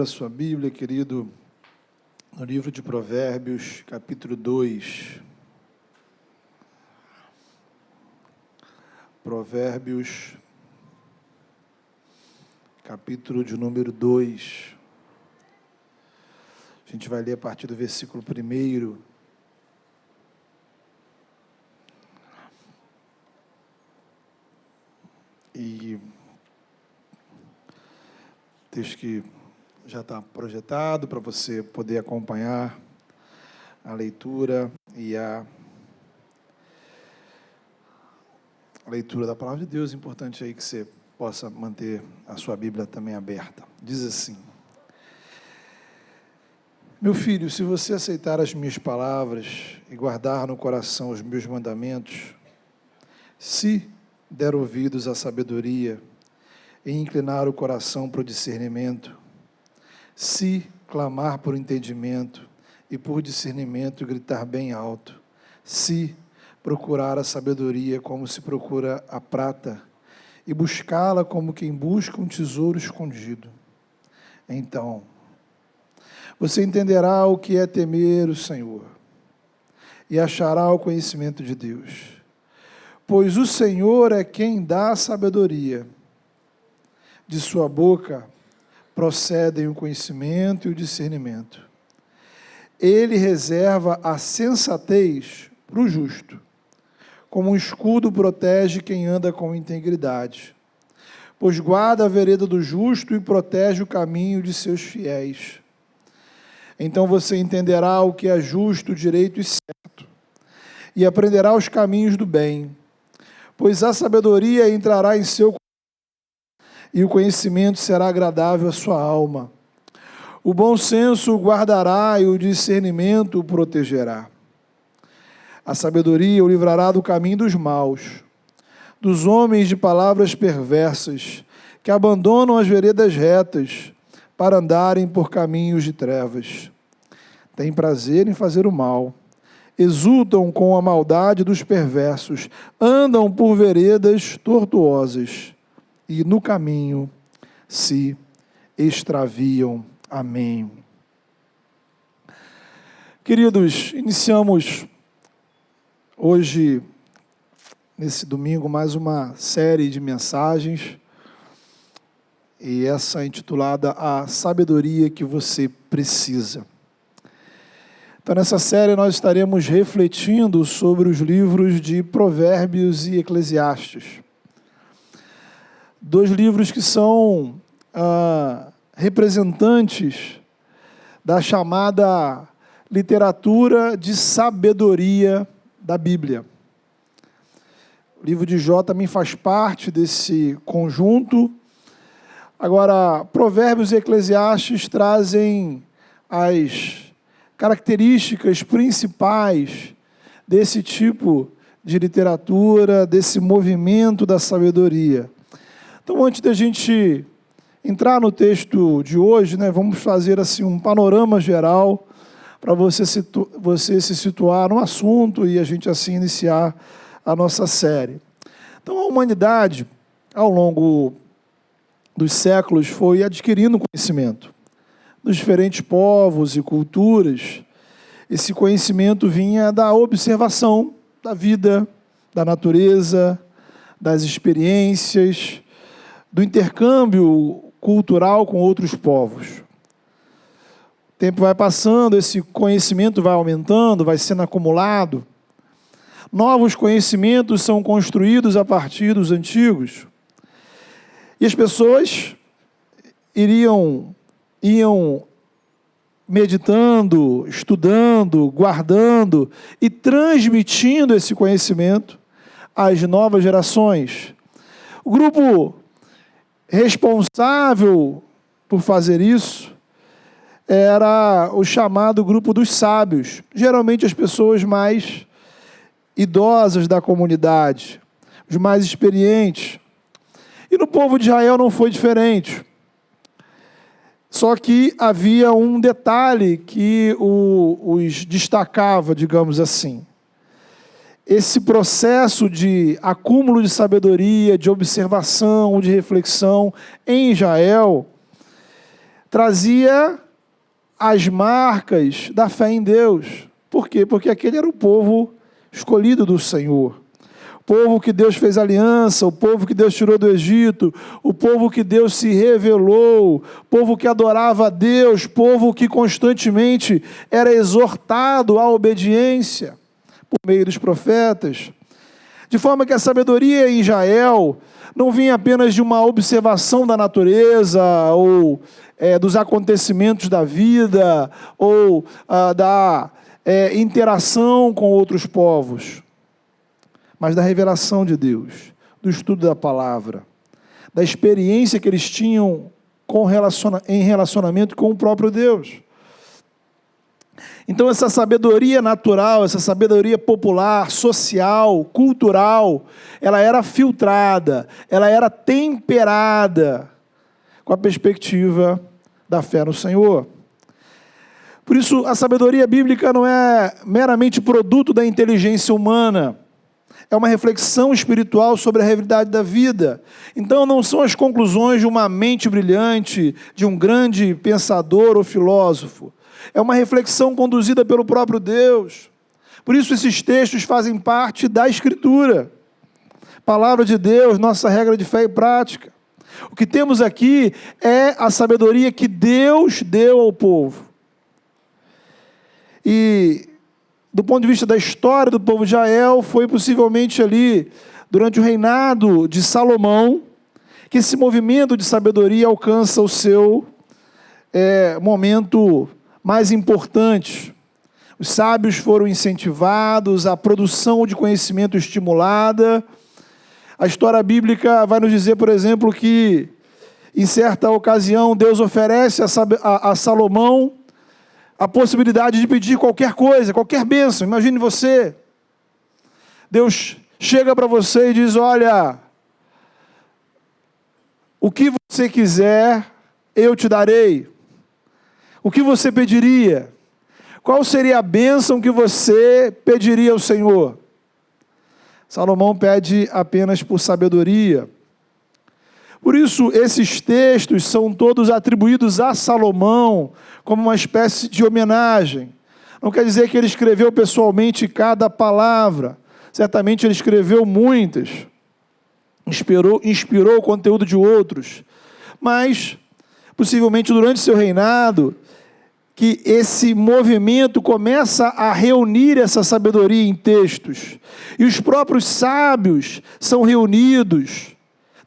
A sua Bíblia, querido, no livro de Provérbios, capítulo 2. Provérbios, capítulo de número 2. A gente vai ler a partir do versículo 1. E texto que já está projetado para você poder acompanhar a leitura e a leitura da Palavra de Deus. É importante aí que você possa manter a sua Bíblia também aberta. Diz assim: Meu filho, se você aceitar as minhas palavras e guardar no coração os meus mandamentos, se der ouvidos à sabedoria e inclinar o coração para o discernimento, se clamar por entendimento e por discernimento gritar bem alto, se procurar a sabedoria como se procura a prata e buscá-la como quem busca um tesouro escondido, então você entenderá o que é temer o Senhor e achará o conhecimento de Deus, pois o Senhor é quem dá a sabedoria. De sua boca procedem o conhecimento e o discernimento. Ele reserva a sensatez para o justo, como um escudo protege quem anda com integridade, pois guarda a vereda do justo e protege o caminho de seus fiéis. Então você entenderá o que é justo, direito e certo, e aprenderá os caminhos do bem, pois a sabedoria entrará em seu coração, e o conhecimento será agradável à sua alma. O bom senso o guardará e o discernimento o protegerá. A sabedoria o livrará do caminho dos maus, dos homens de palavras perversas, que abandonam as veredas retas para andarem por caminhos de trevas. Têm prazer em fazer o mal, exultam com a maldade dos perversos, andam por veredas tortuosas e no caminho se extraviam. Amém. Queridos, iniciamos hoje, nesse domingo, mais uma série de mensagens, e essa é intitulada A Sabedoria que Você Precisa. Então, nessa série nós estaremos refletindo sobre os livros de Provérbios e Eclesiastes. Dois livros que são representantes da chamada literatura de sabedoria da Bíblia. O livro de Jó também faz parte desse conjunto. Agora, Provérbios e Eclesiastes trazem as características principais desse tipo de literatura, desse movimento da sabedoria. Então, antes da gente entrar no texto de hoje, vamos fazer assim um panorama geral para você se situar no assunto e a gente assim iniciar a nossa série. Então, a humanidade, ao longo dos séculos, foi adquirindo conhecimento. Dos diferentes povos e culturas, esse conhecimento vinha da observação da vida, da natureza, das experiências, do intercâmbio cultural com outros povos. O tempo vai passando, esse conhecimento vai aumentando, vai sendo acumulado. Novos conhecimentos são construídos a partir dos antigos. E as pessoas iam meditando, estudando, guardando e transmitindo esse conhecimento às novas gerações. O grupo responsável por fazer isso era o chamado grupo dos sábios, geralmente as pessoas mais idosas da comunidade, os mais experientes. E no povo de Israel não foi diferente. Só que havia um detalhe que os destacava, digamos assim. Esse processo de acúmulo de sabedoria, de observação, de reflexão em Israel, trazia as marcas da fé em Deus. Por quê? Porque aquele era o povo escolhido do Senhor. O povo que Deus fez aliança, o povo que Deus tirou do Egito, o povo que Deus se revelou, o povo que adorava a Deus, povo que constantemente era exortado à obediência por meio dos profetas. De forma que a sabedoria em Israel não vinha apenas de uma observação da natureza, ou dos acontecimentos da vida, ou da interação com outros povos, mas da revelação de Deus, do estudo da palavra, da experiência que eles tinham em relacionamento com o próprio Deus. Então essa sabedoria natural, essa sabedoria popular, social, cultural, ela era filtrada, ela era temperada com a perspectiva da fé no Senhor. Por isso, a sabedoria bíblica não é meramente produto da inteligência humana, é uma reflexão espiritual sobre a realidade da vida. Então, não são as conclusões de uma mente brilhante, de um grande pensador ou filósofo. É uma reflexão conduzida pelo próprio Deus. Por isso, esses textos fazem parte da Escritura. Palavra de Deus, nossa regra de fé e prática. O que temos aqui é a sabedoria que Deus deu ao povo. E, do ponto de vista da história do povo de Israel, foi possivelmente ali, durante o reinado de Salomão, que esse movimento de sabedoria alcança o seu momento mais importante. Os sábios foram incentivados, a produção de conhecimento estimulada. A história bíblica vai nos dizer, por exemplo, que em certa ocasião Deus oferece a Salomão a possibilidade de pedir qualquer coisa, qualquer bênção. Imagine você, Deus chega para você e diz: olha, o que você quiser, eu te darei. O que você pediria? Qual seria a bênção que você pediria ao Senhor? Salomão pede apenas por sabedoria. Por isso, esses textos são todos atribuídos a Salomão como uma espécie de homenagem. Não quer dizer que ele escreveu pessoalmente cada palavra. Certamente ele escreveu muitas. Inspirou o conteúdo de outros. Mas, possivelmente durante seu reinado, que esse movimento começa a reunir essa sabedoria em textos. E os próprios sábios são reunidos,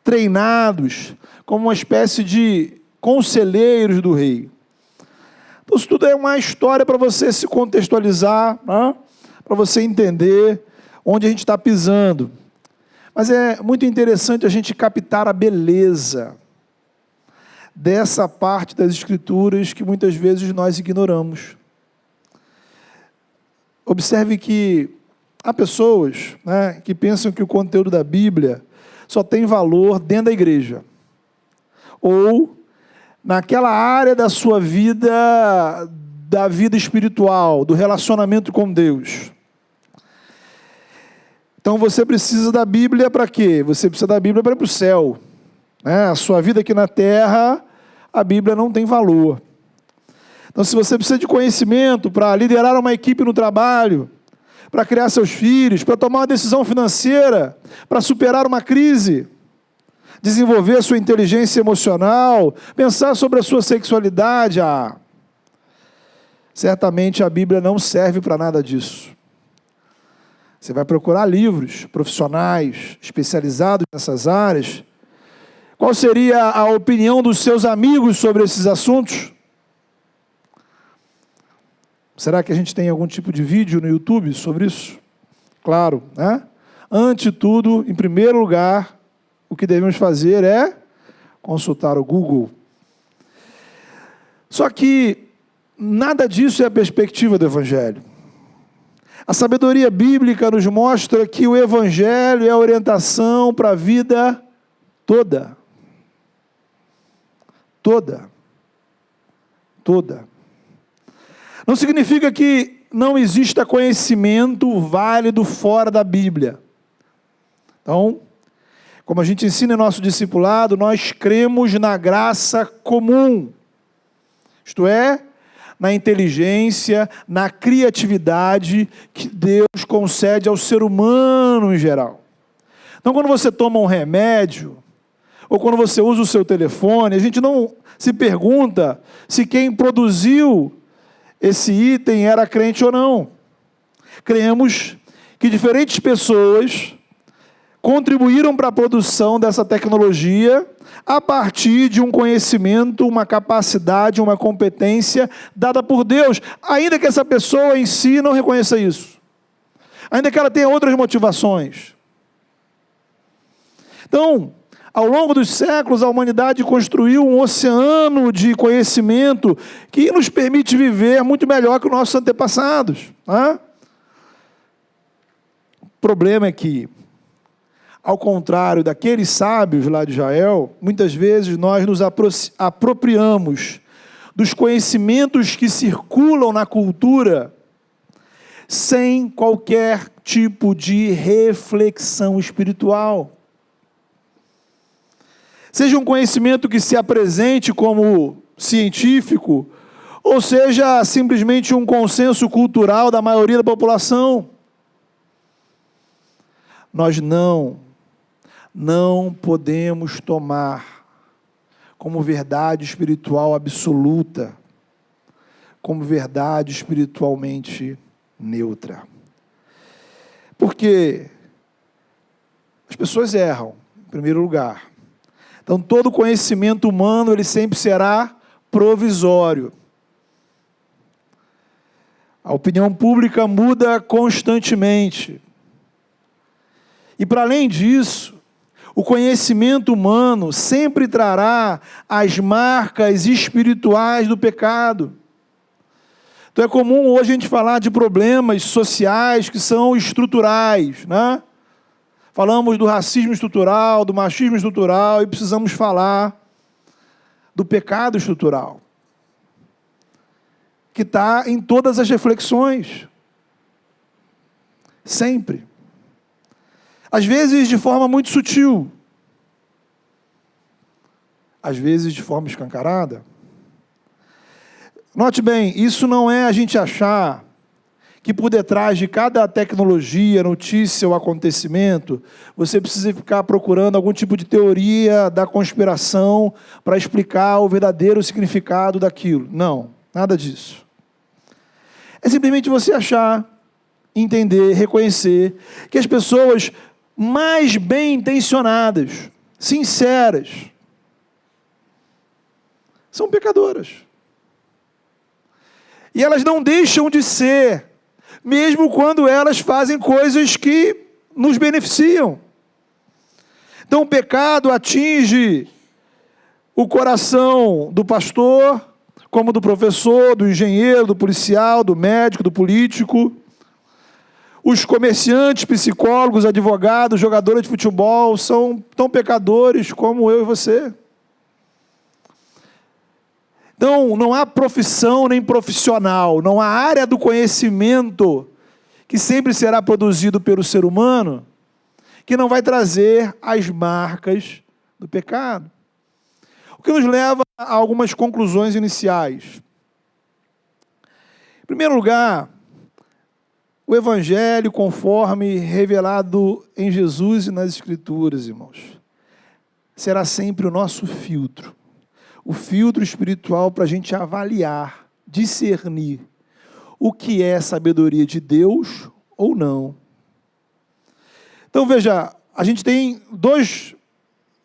treinados, como uma espécie de conselheiros do rei. Então, isso tudo é uma história para você se contextualizar, né? Para você entender onde a gente está pisando. Mas é muito interessante a gente captar a beleza dessa parte das Escrituras que muitas vezes nós ignoramos. Observe que há pessoas, né, que pensam que o conteúdo da Bíblia só tem valor dentro da igreja, ou naquela área da sua vida, da vida espiritual, do relacionamento com Deus. Então você precisa da Bíblia para quê? Você precisa da Bíblia para ir para o céu. A sua vida aqui na terra, a Bíblia não tem valor. Então, se você precisa de conhecimento para liderar uma equipe no trabalho, para criar seus filhos, para tomar uma decisão financeira, para superar uma crise, desenvolver a sua inteligência emocional, pensar sobre a sua sexualidade, certamente a Bíblia não serve para nada disso. Você vai procurar livros profissionais especializados nessas áreas. Qual seria a opinião dos seus amigos sobre esses assuntos? Será que a gente tem algum tipo de vídeo no YouTube sobre isso? Claro, né? Ante tudo, em primeiro lugar, o que devemos fazer é consultar o Google. Só que nada disso é a perspectiva do Evangelho. A sabedoria bíblica nos mostra que o Evangelho é a orientação para a vida toda. Toda. Não significa que não exista conhecimento válido fora da Bíblia. Então, como a gente ensina em nosso discipulado, nós cremos na graça comum. Isto é, na inteligência, na criatividade que Deus concede ao ser humano em geral. Então, quando você toma um remédio, ou quando você usa o seu telefone, a gente não se pergunta se quem produziu esse item era crente ou não. Cremos que diferentes pessoas contribuíram para a produção dessa tecnologia a partir de um conhecimento, uma capacidade, uma competência dada por Deus, ainda que essa pessoa em si não reconheça isso, ainda que ela tenha outras motivações. Então, ao longo dos séculos, a humanidade construiu um oceano de conhecimento que nos permite viver muito melhor que os nossos antepassados. O problema é que, ao contrário daqueles sábios lá de Israel, muitas vezes nós nos apropriamos dos conhecimentos que circulam na cultura sem qualquer tipo de reflexão espiritual. Seja um conhecimento que se apresente como científico, ou seja simplesmente um consenso cultural da maioria da população. Nós não podemos tomar como verdade espiritual absoluta, como verdade espiritualmente neutra. Porque as pessoas erram, em primeiro lugar. Então, todo conhecimento humano, ele sempre será provisório. A opinião pública muda constantemente. E, para além disso, o conhecimento humano sempre trará as marcas espirituais do pecado. Então, é comum hoje a gente falar de problemas sociais que são estruturais, né? Falamos do racismo estrutural, do machismo estrutural, e precisamos falar do pecado estrutural, que está em todas as reflexões, sempre. Às vezes de forma muito sutil, às vezes de forma escancarada. Note bem, isso não é a gente achar que por detrás de cada tecnologia, notícia ou acontecimento, você precisa ficar procurando algum tipo de teoria da conspiração para explicar o verdadeiro significado daquilo. Não, nada disso. É simplesmente você achar, entender, reconhecer que as pessoas mais bem intencionadas, sinceras, são pecadoras. E elas não deixam de ser, mesmo quando elas fazem coisas que nos beneficiam. Então o pecado atinge o coração do pastor, como do professor, do engenheiro, do policial, do médico, do político. Os comerciantes, psicólogos, advogados, jogadores de futebol são tão pecadores como eu e você. Então, não há profissão nem profissional, não há área do conhecimento que sempre será produzido pelo ser humano que não vai trazer as marcas do pecado. O que nos leva a algumas conclusões iniciais. Em primeiro lugar, o Evangelho conforme revelado em Jesus e nas Escrituras, irmãos, será sempre o nosso filtro. O filtro espiritual para a gente avaliar, discernir o que é sabedoria de Deus ou não. Então veja, a gente tem dois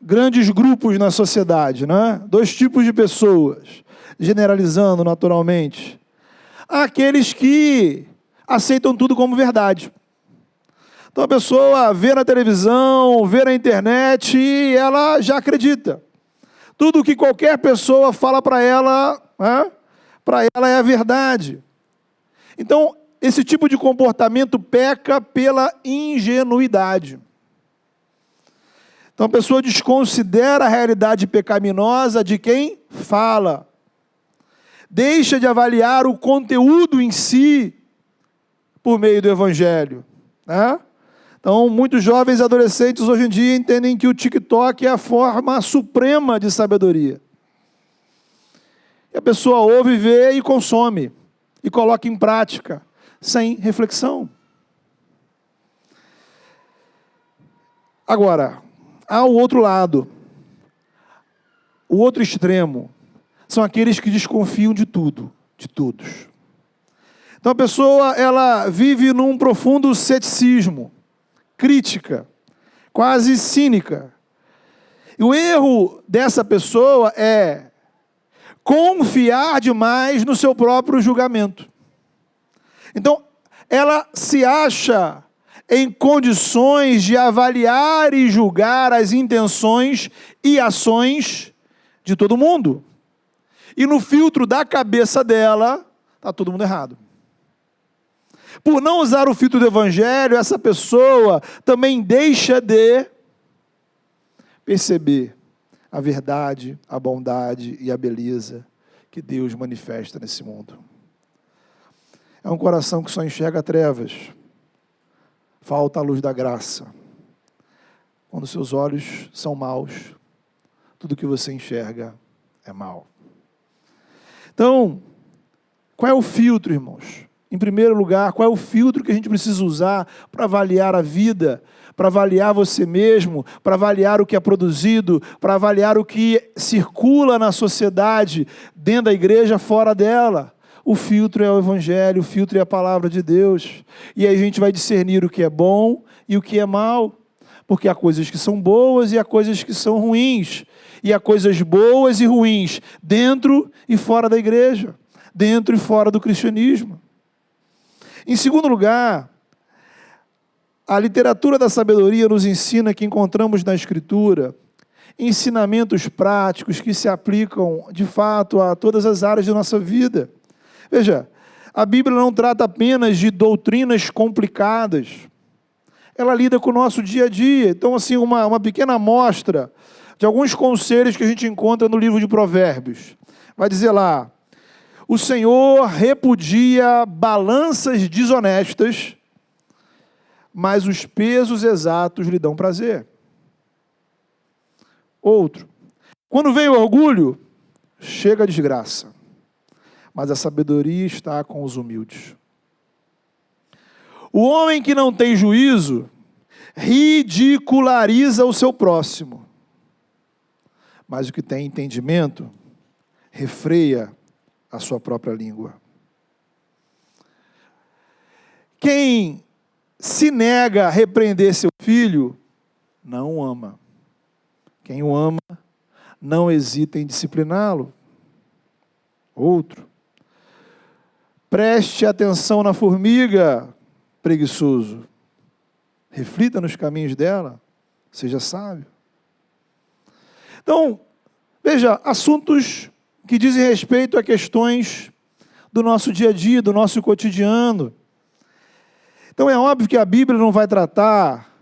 grandes grupos na sociedade, né? Dois tipos de pessoas, generalizando naturalmente. Há aqueles que aceitam tudo como verdade. Então a pessoa vê na televisão, vê na internet e ela já acredita. Tudo que qualquer pessoa fala para ela é a verdade. Então, esse tipo de comportamento peca pela ingenuidade. Então, a pessoa desconsidera a realidade pecaminosa de quem fala. Deixa de avaliar o conteúdo em si por meio do Evangelho, né? Então, muitos jovens e adolescentes hoje em dia entendem que o TikTok é a forma suprema de sabedoria. E a pessoa ouve, vê e consome, e coloca em prática, sem reflexão. Agora, há o outro lado, o outro extremo, são aqueles que desconfiam de tudo, de todos. Então a pessoa, ela vive num profundo ceticismo, crítica, quase cínica. E o erro dessa pessoa é confiar demais no seu próprio julgamento. Então, ela se acha em condições de avaliar e julgar as intenções e ações de todo mundo. E no filtro da cabeça dela, está todo mundo errado. Por não usar o filtro do Evangelho, essa pessoa também deixa de perceber a verdade, a bondade e a beleza que Deus manifesta nesse mundo. É um coração que só enxerga trevas. Falta a luz da graça. Quando seus olhos são maus, tudo que você enxerga é mal. Então, qual é o filtro, irmãos? Em primeiro lugar, qual é o filtro que a gente precisa usar para avaliar a vida, para avaliar você mesmo, para avaliar o que é produzido, para avaliar o que circula na sociedade, dentro da igreja, fora dela? O filtro é o Evangelho, o filtro é a palavra de Deus. E aí a gente vai discernir o que é bom e o que é mal. Porque há coisas que são boas e há coisas que são ruins. E há coisas boas e ruins dentro e fora da igreja, dentro e fora do cristianismo. Em segundo lugar, a literatura da sabedoria nos ensina que encontramos na Escritura ensinamentos práticos que se aplicam, de fato, a todas as áreas da nossa vida. Veja, a Bíblia não trata apenas de doutrinas complicadas. Ela lida com o nosso dia a dia. Então, assim, uma pequena amostra de alguns conselhos que a gente encontra no livro de Provérbios. Vai dizer lá: o Senhor repudia balanças desonestas, mas os pesos exatos lhe dão prazer. Outro: quando vem o orgulho, chega a desgraça, mas a sabedoria está com os humildes. O homem que não tem juízo ridiculariza o seu próximo, mas o que tem entendimento refreia a sua própria língua. Quem se nega a repreender seu filho, não o ama. Quem o ama, não hesita em discipliná-lo. Outro: preste atenção na formiga, preguiçoso. Reflita nos caminhos dela, seja sábio. Então, veja, assuntos que dizem respeito a questões do nosso dia a dia, do nosso cotidiano. Então é óbvio que a Bíblia não vai tratar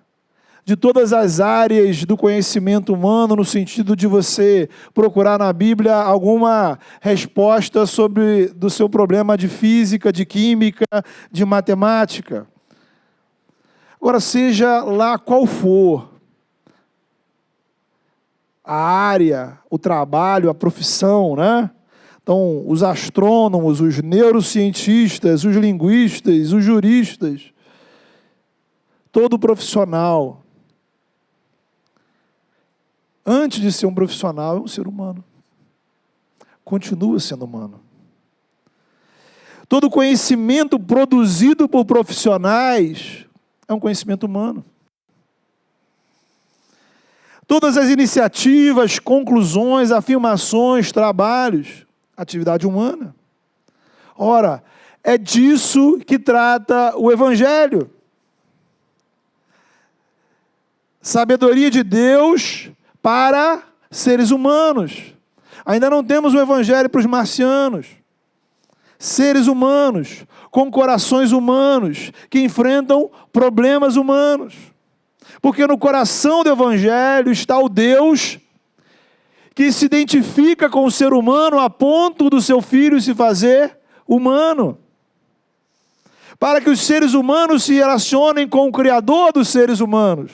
de todas as áreas do conhecimento humano, no sentido de você procurar na Bíblia alguma resposta sobre do seu problema de física, de química, de matemática. Agora, seja lá qual for a área, o trabalho, a profissão, né? Então, os astrônomos, os neurocientistas, os linguistas, os juristas, todo profissional, antes de ser um profissional, é um ser humano. Continua sendo humano. Todo conhecimento produzido por profissionais é um conhecimento humano. Todas as iniciativas, conclusões, afirmações, trabalhos, atividade humana. Ora, é disso que trata o Evangelho. Sabedoria de Deus para seres humanos. Ainda não temos o Evangelho para os marcianos. Seres humanos, com corações humanos, que enfrentam problemas humanos. Porque no coração do Evangelho está o Deus que se identifica com o ser humano a ponto do seu filho se fazer humano. Para que os seres humanos se relacionem com o Criador dos seres humanos.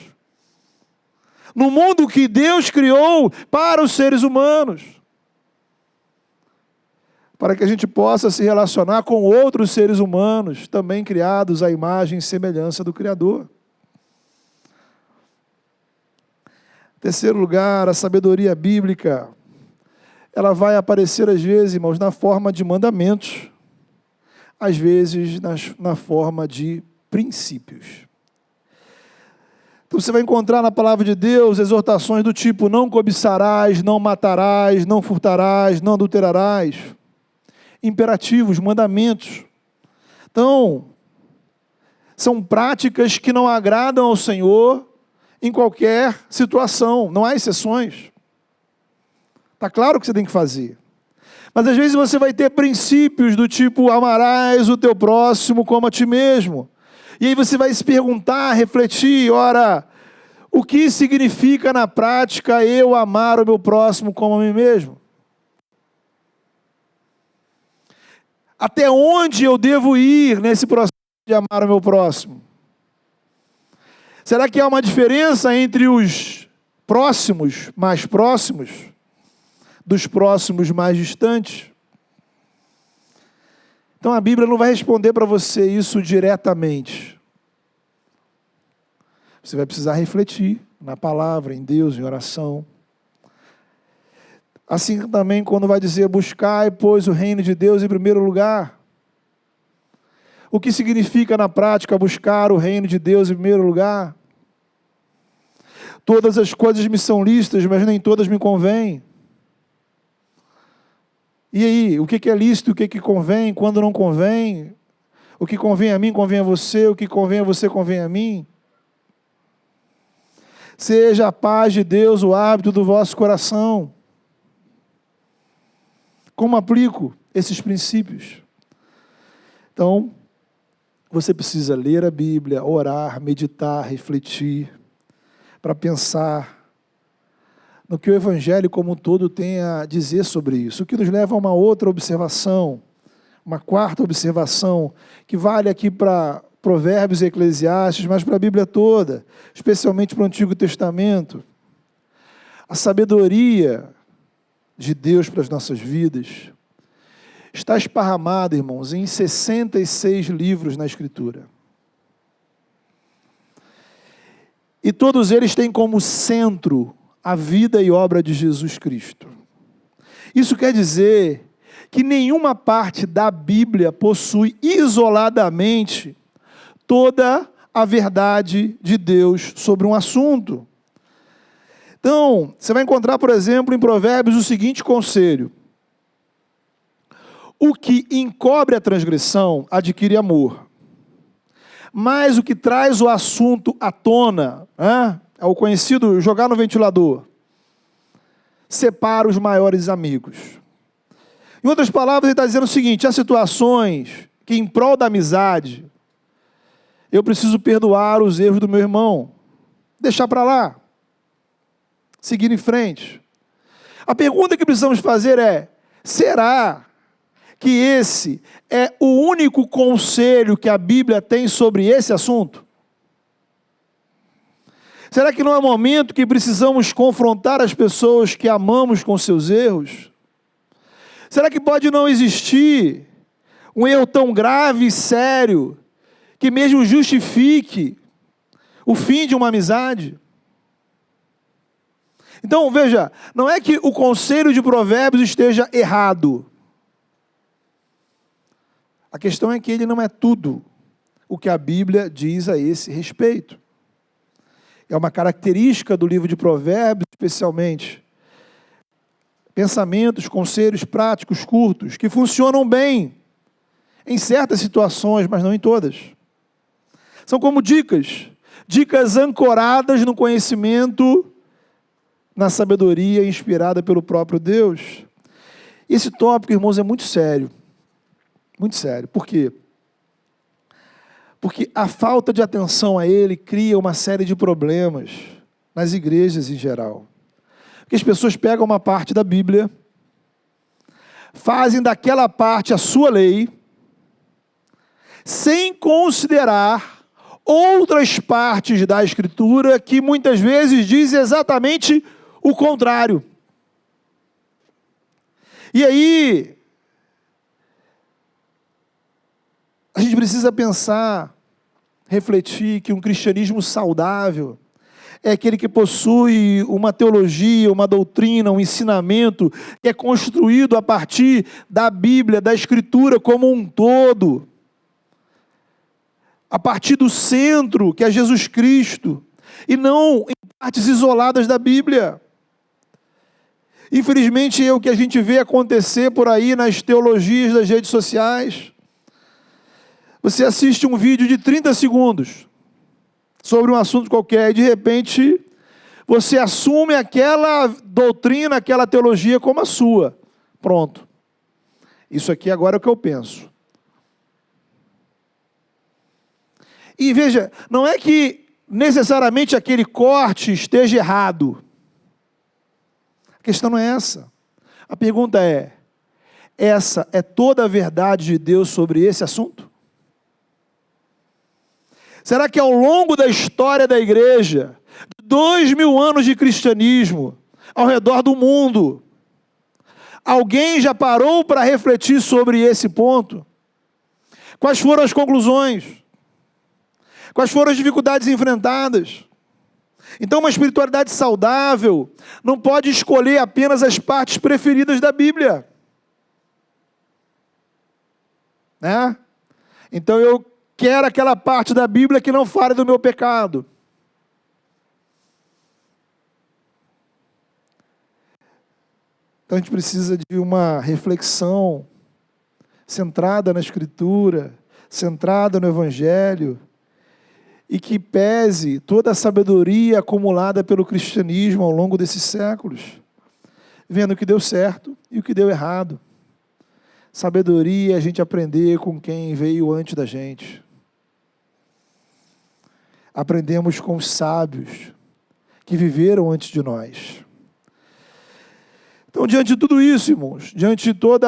No mundo que Deus criou para os seres humanos. para que a gente possa se relacionar com outros seres humanos, também criados à imagem e semelhança do Criador. Terceiro lugar, a sabedoria bíblica, ela vai aparecer às vezes, irmãos, na forma de mandamentos, às vezes na forma de princípios. Então você vai encontrar na palavra de Deus exortações do tipo: não cobiçarás, não matarás, não furtarás, não adulterarás. Imperativos, mandamentos. Então, são práticas que não agradam ao Senhor em qualquer situação, não há exceções. Está claro o que você tem que fazer. Mas às vezes você vai ter princípios do tipo: amarás o teu próximo como a ti mesmo. E aí você vai se perguntar, refletir: ora, o que significa na prática eu amar o meu próximo como a mim mesmo? Até onde eu devo ir nesse processo de amar o meu próximo? Será que há uma diferença entre os próximos mais próximos dos próximos mais distantes? Então a Bíblia não vai responder para você isso diretamente. Você vai precisar refletir na palavra, em Deus, em oração. Assim também quando vai dizer: buscai, pois, o reino de Deus em primeiro lugar. O que significa na prática buscar o reino de Deus em primeiro lugar? Todas as coisas me são lícitas, mas nem todas me convêm. E aí, o que é lícito, o que convém, quando não convém? O que convém a mim, convém a você, o que convém a você, convém a mim? Seja a paz de Deus o hábito do vosso coração. Como aplico esses princípios? Então, você precisa ler a Bíblia, orar, meditar, refletir, para pensar no que o Evangelho como um todo tem a dizer sobre isso. O que nos leva a uma outra observação, uma quarta observação, que vale aqui para Provérbios e Eclesiastes, mas para a Bíblia toda, especialmente para o Antigo Testamento. A sabedoria de Deus para as nossas vidas está esparramada, irmãos, em 66 livros na Escritura. E todos eles têm como centro a vida e obra de Jesus Cristo. Isso quer dizer que nenhuma parte da Bíblia possui isoladamente toda a verdade de Deus sobre um assunto. Então, você vai encontrar, por exemplo, em Provérbios o seguinte conselho: o que encobre a transgressão adquire amor, mas o que traz o assunto à tona, é o conhecido jogar no ventilador, separa os maiores amigos. Em outras palavras, ele está dizendo o seguinte: há situações que, em prol da amizade, eu preciso perdoar os erros do meu irmão, deixar para lá, seguir em frente. A pergunta que precisamos fazer é: será que esse é o único conselho que a Bíblia tem sobre esse assunto? Será que não é momento que precisamos confrontar as pessoas que amamos com seus erros? Será que pode não existir um erro tão grave e sério que mesmo justifique o fim de uma amizade? Então, veja, não é que o conselho de Provérbios esteja errado. A questão é que ele não é tudo o que a Bíblia diz a esse respeito. É uma característica do livro de Provérbios, especialmente, pensamentos, conselhos práticos, curtos, que funcionam bem em certas situações, mas não em todas. São como dicas ancoradas no conhecimento, na sabedoria inspirada pelo próprio Deus. Esse tópico, irmãos, é muito sério. Muito sério. Por quê? Porque a falta de atenção a ele cria uma série de problemas nas igrejas em geral. Porque as pessoas pegam uma parte da Bíblia, fazem daquela parte a sua lei, sem considerar outras partes da Escritura que muitas vezes dizem exatamente o contrário. E aí, A gente precisa pensar, refletir que um cristianismo saudável é aquele que possui uma teologia, uma doutrina, um ensinamento que é construído a partir da Bíblia, da Escritura como um todo, a partir do centro, que é Jesus Cristo, e não em partes isoladas da Bíblia. Infelizmente, é o que a gente vê acontecer por aí nas teologias das redes sociais. Você assiste um vídeo de 30 segundos sobre um assunto qualquer e, de repente, você assume aquela doutrina, aquela teologia como a sua. Pronto. Isso aqui agora é o que eu penso. E veja, não é que necessariamente aquele corte esteja errado. A questão não é essa. A pergunta é, essa é toda a verdade de Deus sobre esse assunto? Será que ao longo da história da igreja, 2000 anos de cristianismo, ao redor do mundo, alguém já parou para refletir sobre esse ponto? Quais foram as conclusões? Quais foram as dificuldades enfrentadas? Então, uma espiritualidade saudável não pode escolher apenas as partes preferidas da Bíblia, né? Então, eu quero aquela parte da Bíblia que não fale do meu pecado. Então, a gente precisa de uma reflexão centrada na Escritura, centrada no Evangelho, e que pese toda a sabedoria acumulada pelo cristianismo ao longo desses séculos, vendo o que deu certo e o que deu errado. Sabedoria é a gente aprender com quem veio antes da gente. Aprendemos com os sábios que viveram antes de nós. Então, diante de tudo isso, irmãos, diante de todo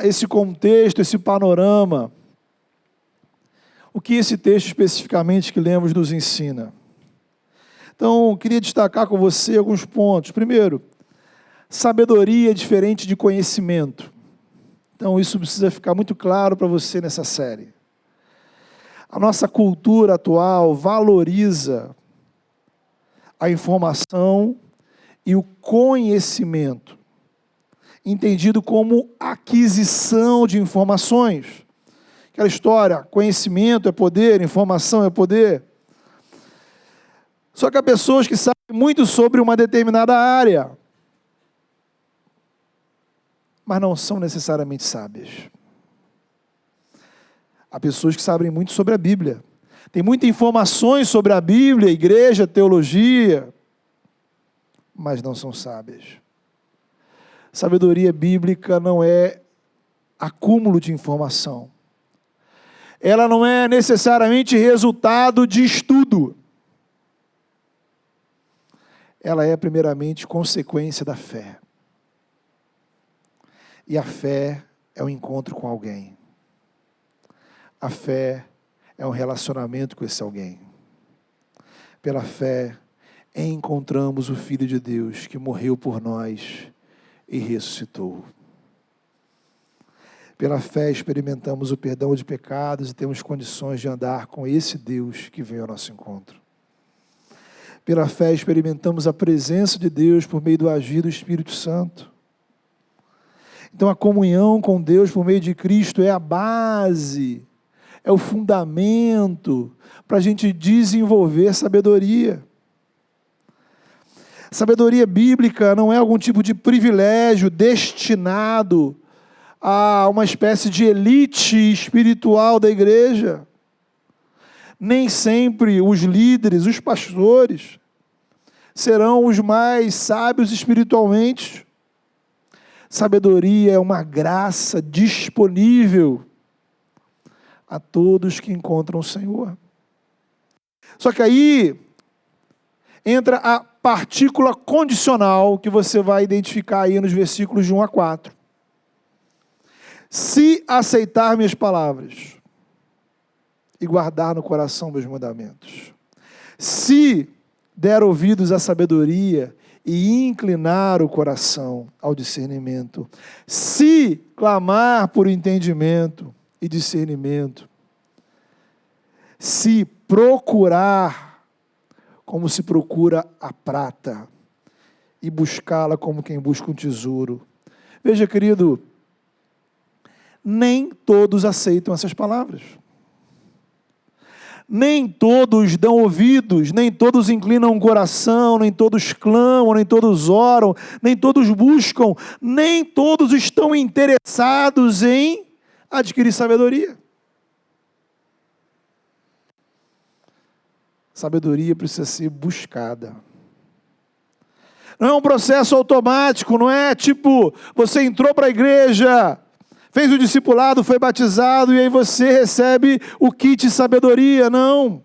esse contexto, esse panorama, o que esse texto especificamente que lemos nos ensina? Então, eu queria destacar com você alguns pontos. Primeiro, sabedoria é diferente de conhecimento. Então, isso precisa ficar muito claro para você nessa série. A nossa cultura atual valoriza a informação e o conhecimento, entendido como aquisição de informações. Aquela história, conhecimento é poder, informação é poder. Só que há pessoas que sabem muito sobre uma determinada área, mas não são necessariamente sábias. Há pessoas que sabem muito sobre a Bíblia. Tem muitas informações sobre a Bíblia, igreja, teologia, mas não são sábias. Sabedoria bíblica não é acúmulo de informação. Ela não é necessariamente resultado de estudo. Ela é primeiramente consequência da fé. E a fé é um encontro com alguém. A fé é um relacionamento com esse alguém. Pela fé, encontramos o Filho de Deus que morreu por nós e ressuscitou. Pela fé experimentamos o perdão de pecados e temos condições de andar com esse Deus que veio ao nosso encontro. Pela fé experimentamos a presença de Deus por meio do agir do Espírito Santo. Então a comunhão com Deus por meio de Cristo é a base, é o fundamento para a gente desenvolver sabedoria. Sabedoria bíblica não é algum tipo de privilégio destinado a uma espécie de elite espiritual da igreja. Nem sempre os líderes, os pastores, serão os mais sábios espiritualmente. Sabedoria é uma graça disponível a todos que encontram o Senhor. Só que aí entra a partícula condicional que você vai identificar aí nos versículos de 1 a 4. Se aceitar minhas palavras e guardar no coração meus mandamentos, se der ouvidos à sabedoria e inclinar o coração ao discernimento, se clamar por entendimento e discernimento, se procurar como se procura a prata, e buscá-la como quem busca um tesouro. Veja, querido, nem todos aceitam essas palavras. Nem todos dão ouvidos, nem todos inclinam o coração, nem todos clamam, nem todos oram, nem todos buscam, nem todos estão interessados em adquirir sabedoria. Sabedoria precisa ser buscada. Não é um processo automático, não é tipo, você entrou para a igreja, fez o discipulado, foi batizado e aí você recebe o kit sabedoria. Não.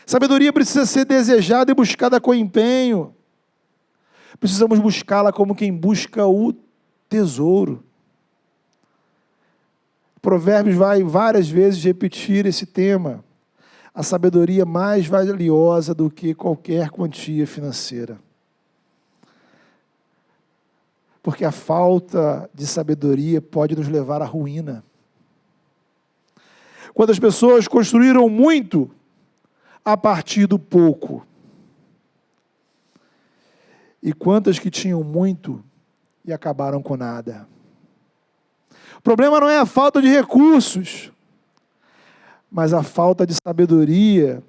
Sabedoria precisa ser desejada e buscada com empenho. Precisamos buscá-la como quem busca o tesouro. Provérbios vai várias vezes repetir esse tema. A sabedoria mais valiosa do que qualquer quantia financeira. Porque a falta de sabedoria pode nos levar à ruína. Quando as pessoas construíram muito a partir do pouco. E quantas que tinham muito e acabaram com nada. O problema não é a falta de recursos, mas a falta de sabedoria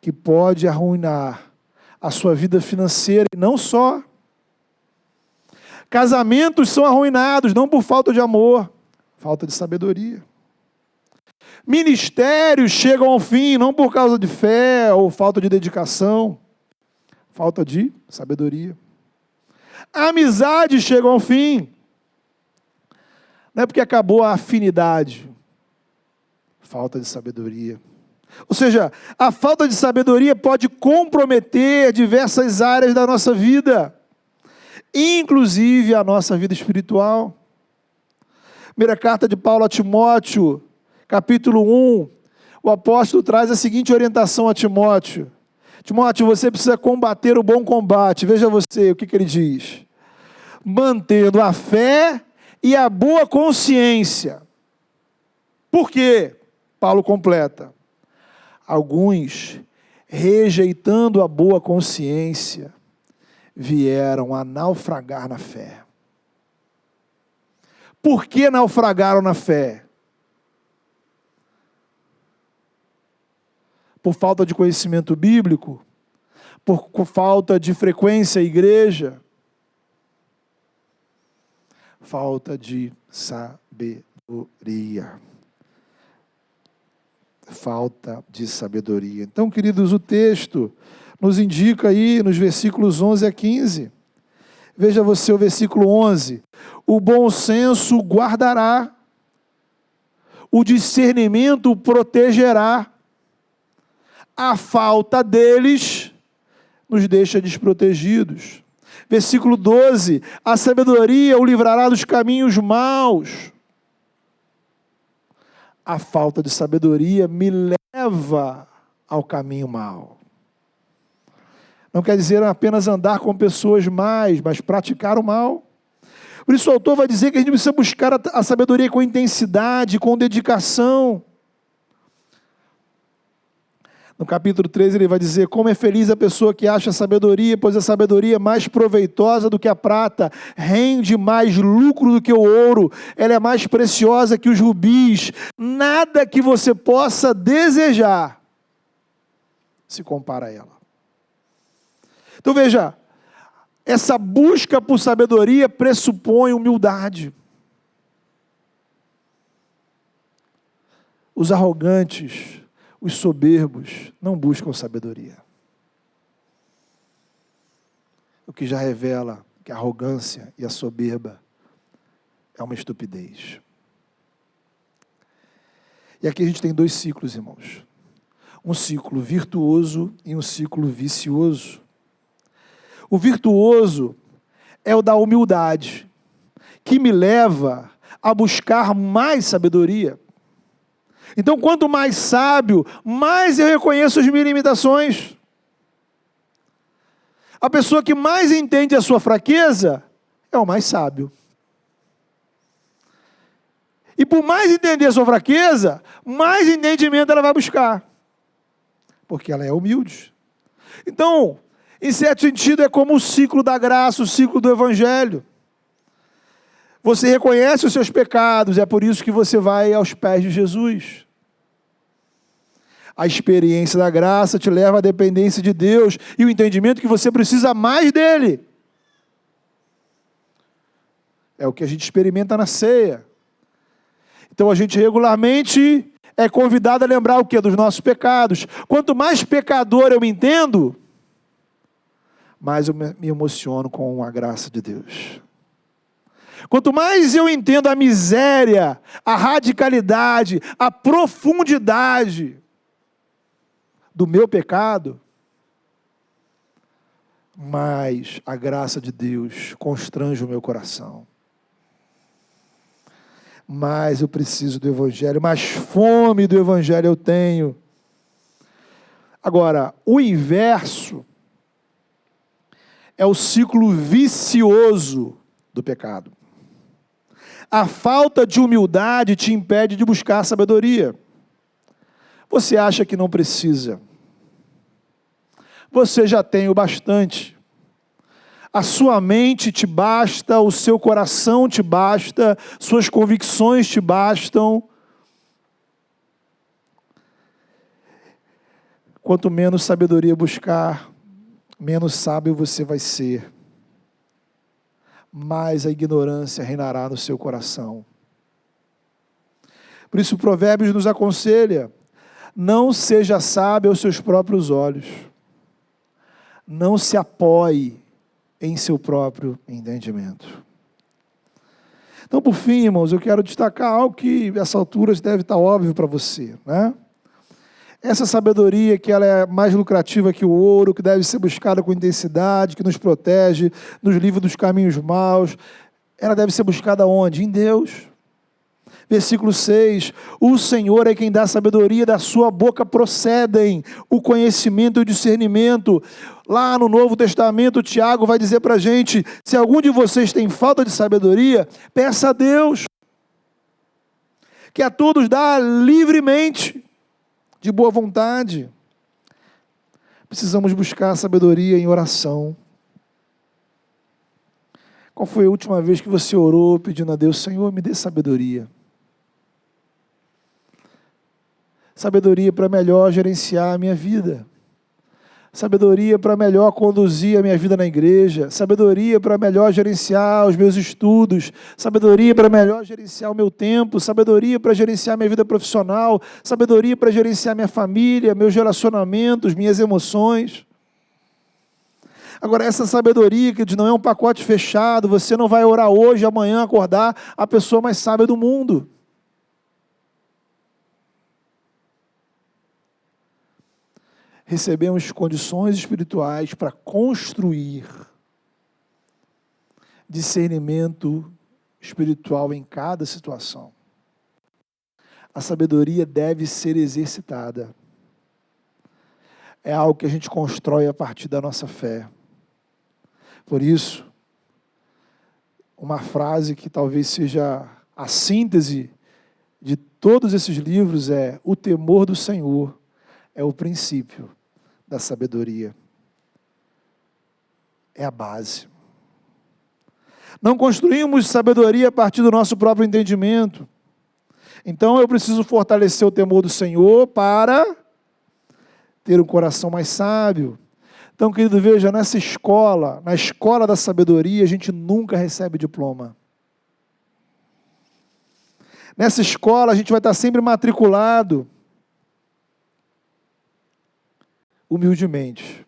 que pode arruinar a sua vida financeira. E não só. Casamentos são arruinados, não por falta de amor, falta de sabedoria. Ministérios chegam ao fim, não por causa de fé ou falta de dedicação, falta de sabedoria. Amizades chegam ao fim, não é porque acabou a afinidade, falta de sabedoria. Ou seja, a falta de sabedoria pode comprometer diversas áreas da nossa vida, inclusive a nossa vida espiritual. Primeira carta de Paulo a Timóteo, capítulo 1, o apóstolo traz a seguinte orientação a Timóteo. Timóteo, você precisa combater o bom combate. Veja você, o que ele diz. Mantendo a fé e a boa consciência. Por quê? Paulo completa. Alguns, rejeitando a boa consciência, vieram a naufragar na fé. Por que naufragaram na fé? Por falta de conhecimento bíblico? Por falta de frequência à igreja? Falta de sabedoria. Falta de sabedoria. Então, queridos, o texto nos indica aí nos versículos 11 a 15. Veja você o versículo 11. O bom senso guardará, o discernimento protegerá, a falta deles nos deixa desprotegidos. Versículo 12, a sabedoria o livrará dos caminhos maus. A falta de sabedoria me leva ao caminho mau. Não quer dizer apenas andar com pessoas más, mas praticar o mal. Por isso o autor vai dizer que a gente precisa buscar a sabedoria com intensidade, com dedicação. No capítulo 3 ele vai dizer, como é feliz a pessoa que acha a sabedoria, pois a sabedoria é mais proveitosa do que a prata, rende mais lucro do que o ouro, ela é mais preciosa que os rubis, nada que você possa desejar se compara a ela. Então veja, essa busca por sabedoria pressupõe humildade. Os arrogantes, os soberbos não buscam sabedoria. O que já revela que a arrogância e a soberba é uma estupidez. E aqui a gente tem dois ciclos, irmãos. Um ciclo virtuoso e um ciclo vicioso. O virtuoso é o da humildade, que me leva a buscar mais sabedoria. Então, quanto mais sábio, mais eu reconheço as minhas limitações. A pessoa que mais entende a sua fraqueza é o mais sábio. E por mais entender a sua fraqueza, mais entendimento ela vai buscar. Porque ela é humilde. Então, em certo sentido, é como o ciclo da graça, o ciclo do Evangelho. Você reconhece os seus pecados, é por isso que você vai aos pés de Jesus. A experiência da graça te leva à dependência de Deus e o entendimento que você precisa mais dele. É o que a gente experimenta na ceia. Então a gente regularmente é convidado a lembrar o quê? Dos nossos pecados. Quanto mais pecador eu me entendo, mais eu me emociono com a graça de Deus. Quanto mais eu entendo a miséria, a radicalidade, a profundidade do meu pecado, mais a graça de Deus constrange o meu coração. Mais eu preciso do Evangelho, mais fome do Evangelho eu tenho. Agora, o inverso é o ciclo vicioso do pecado. A falta de humildade te impede de buscar sabedoria. Você acha que não precisa. Você já tem o bastante. A sua mente te basta, o seu coração te basta, suas convicções te bastam. Quanto menos sabedoria buscar, menos sábio você vai ser. Mais a ignorância reinará no seu coração. Por isso o Provérbios nos aconselha: não seja sábio aos seus próprios olhos. Não se apoie em seu próprio entendimento. Então, por fim, irmãos, eu quero destacar algo que, a essa altura, deve estar óbvio para você, né? Essa sabedoria que ela é mais lucrativa que o ouro, que deve ser buscada com intensidade, que nos protege, nos livra dos caminhos maus, ela deve ser buscada onde? Em Deus. Versículo 6, o Senhor é quem dá sabedoria, da sua boca procedem o conhecimento e o discernimento. Lá no Novo Testamento, Tiago vai dizer para a gente, se algum de vocês tem falta de sabedoria, peça a Deus, que a todos dá livremente, de boa vontade. Precisamos buscar sabedoria em oração. Qual foi a última vez que você orou pedindo a Deus, Senhor, me dê sabedoria? Sabedoria para melhor gerenciar a minha vida. Sabedoria para melhor conduzir a minha vida na igreja. Sabedoria para melhor gerenciar os meus estudos. Sabedoria para melhor gerenciar o meu tempo. Sabedoria para gerenciar minha vida profissional. Sabedoria para gerenciar minha família, meus relacionamentos, minhas emoções. Agora, essa sabedoria, que não é um pacote fechado, você não vai orar hoje, amanhã acordar a pessoa mais sábia do mundo. Recebemos condições espirituais para construir discernimento espiritual em cada situação. A sabedoria deve ser exercitada. É algo que a gente constrói a partir da nossa fé. Por isso, uma frase que talvez seja a síntese de todos esses livros é: o temor do Senhor é o princípio da sabedoria. É a base. Não construímos sabedoria a partir do nosso próprio entendimento. Então eu preciso fortalecer o temor do Senhor para ter um coração mais sábio. Então, querido, veja, nessa escola, na escola da sabedoria, a gente nunca recebe diploma. Nessa escola a gente vai estar sempre matriculado, humildemente,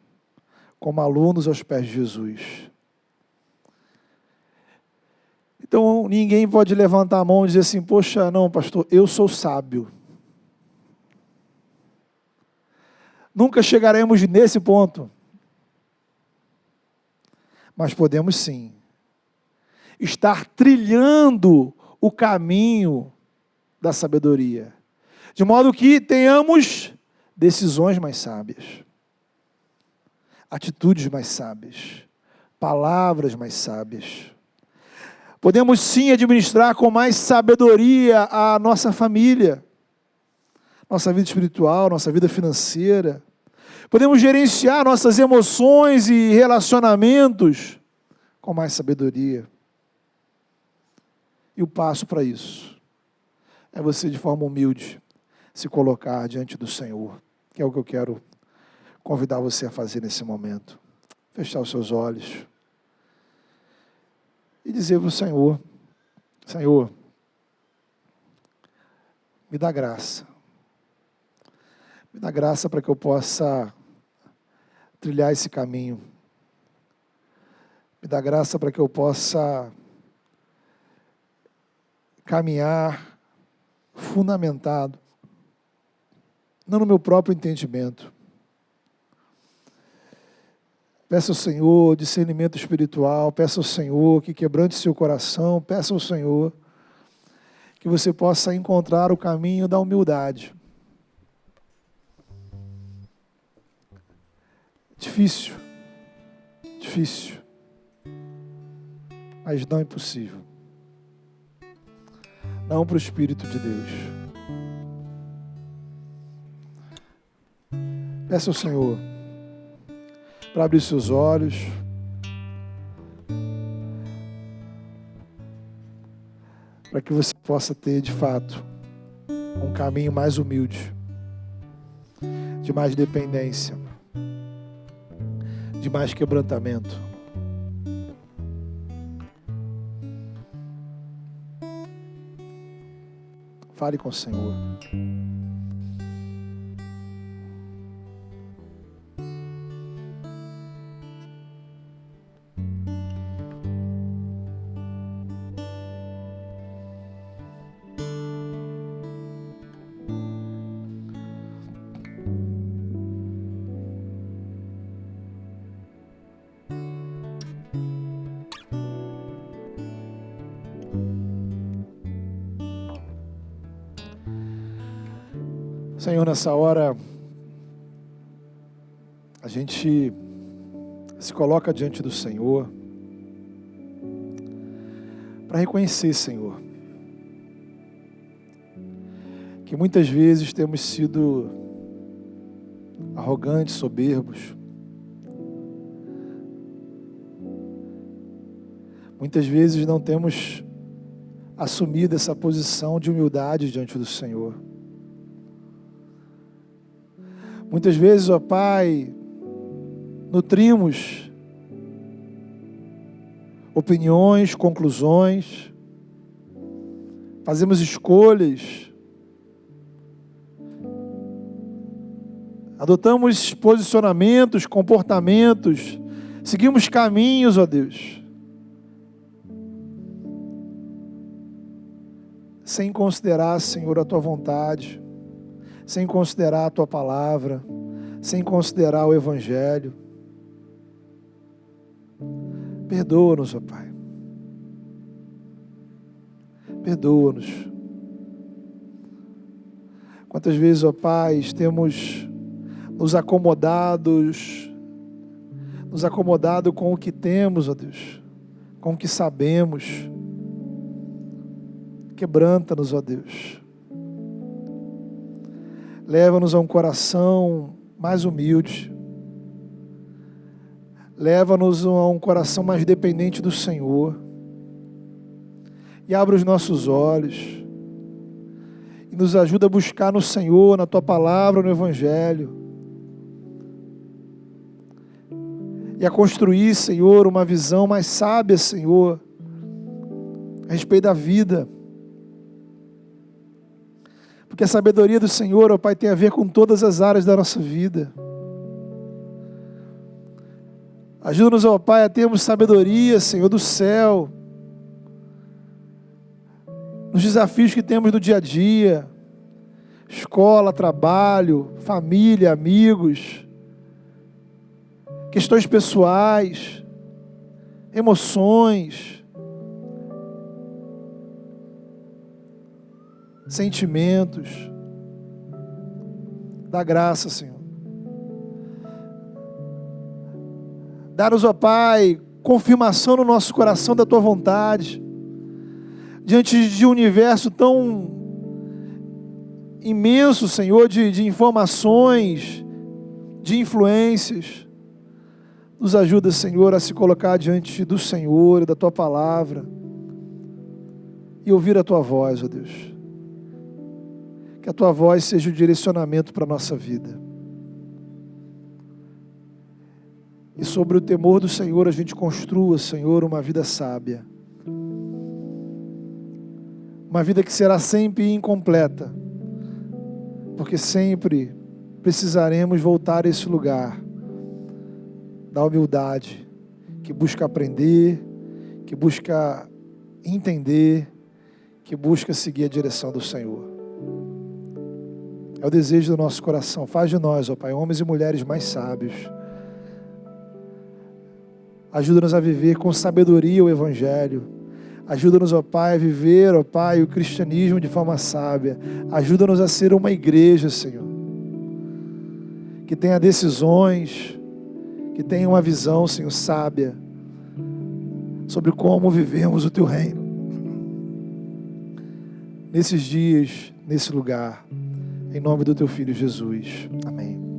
como alunos aos pés de Jesus. Então, ninguém pode levantar a mão e dizer assim, poxa, não, pastor, eu sou sábio. Nunca chegaremos nesse ponto. Mas podemos sim estar trilhando o caminho da sabedoria, de modo que tenhamos decisões mais sábias, atitudes mais sábias, palavras mais sábias. Podemos sim administrar com mais sabedoria a nossa família, nossa vida espiritual, nossa vida financeira. Podemos gerenciar nossas emoções e relacionamentos com mais sabedoria. E o passo para isso é você, de forma humilde, se colocar diante do Senhor, que é o que eu quero convidar você a fazer nesse momento. Fechar os seus olhos e dizer para o Senhor: Senhor, me dá graça. Me dá graça para que eu possa trilhar esse caminho. Me dá graça para que eu possa caminhar fundamentado, não no meu próprio entendimento. Peça ao Senhor discernimento espiritual, peça ao Senhor que quebrante seu coração, peça ao Senhor que você possa encontrar o caminho da humildade. Difícil, mas não impossível. Não para o Espírito de Deus. Peça ao Senhor para abrir seus olhos, para que você possa ter, de fato, um caminho mais humilde, de mais dependência, de mais quebrantamento. Fale com o Senhor. Senhor, nessa hora, a gente se coloca diante do Senhor para reconhecer, Senhor, que muitas vezes temos sido arrogantes, soberbos. Muitas vezes não temos assumido essa posição de humildade diante do Senhor. Muitas vezes, ó Pai, nutrimos opiniões, conclusões, fazemos escolhas, adotamos posicionamentos, comportamentos, seguimos caminhos, ó Deus, sem considerar, Senhor, a Tua vontade, sem considerar a Tua palavra, sem considerar o Evangelho. Perdoa-nos, ó Pai. Perdoa-nos. Quantas vezes, ó Pai, temos nos acomodado com o que temos, ó Deus, com o que sabemos. Quebranta-nos, ó Deus. Leva-nos a um coração mais humilde. Leva-nos a um coração mais dependente do Senhor. E abre os nossos olhos. E nos ajuda a buscar no Senhor, na Tua palavra, no Evangelho. E a construir, Senhor, uma visão mais sábia, Senhor, a respeito da vida. Porque a sabedoria do Senhor, ó Pai, tem a ver com todas as áreas da nossa vida. Ajuda-nos, ó Pai, a termos sabedoria, Senhor, do céu, nos desafios que temos no dia a dia, escola, trabalho, família, amigos, questões pessoais, emoções, sentimentos. Dá graça, Senhor. Dá-nos, ó Pai, confirmação no nosso coração da Tua vontade. diante de um universo tão imenso, Senhor, de informações, de influências. Nos ajuda, Senhor, a se colocar diante do Senhor e da Tua palavra e ouvir a Tua voz, ó Deus. Que a Tua voz seja o direcionamento para a nossa vida. E sobre o temor do Senhor a gente construa, Senhor, uma vida sábia. Uma vida que será sempre incompleta, porque sempre precisaremos voltar a esse lugar da humildade, que busca aprender, que busca entender, que busca seguir a direção do Senhor. É o desejo do nosso coração. Faz de nós, ó Pai, homens e mulheres mais sábios. Ajuda-nos a viver com sabedoria o Evangelho. Ajuda-nos, ó Pai, a viver, ó Pai, o cristianismo de forma sábia. Ajuda-nos a ser uma igreja, Senhor, que tenha decisões, que tenha uma visão, Senhor, sábia, sobre como vivemos o Teu reino. Nesses dias, nesse lugar, em nome do Teu Filho Jesus. Amém.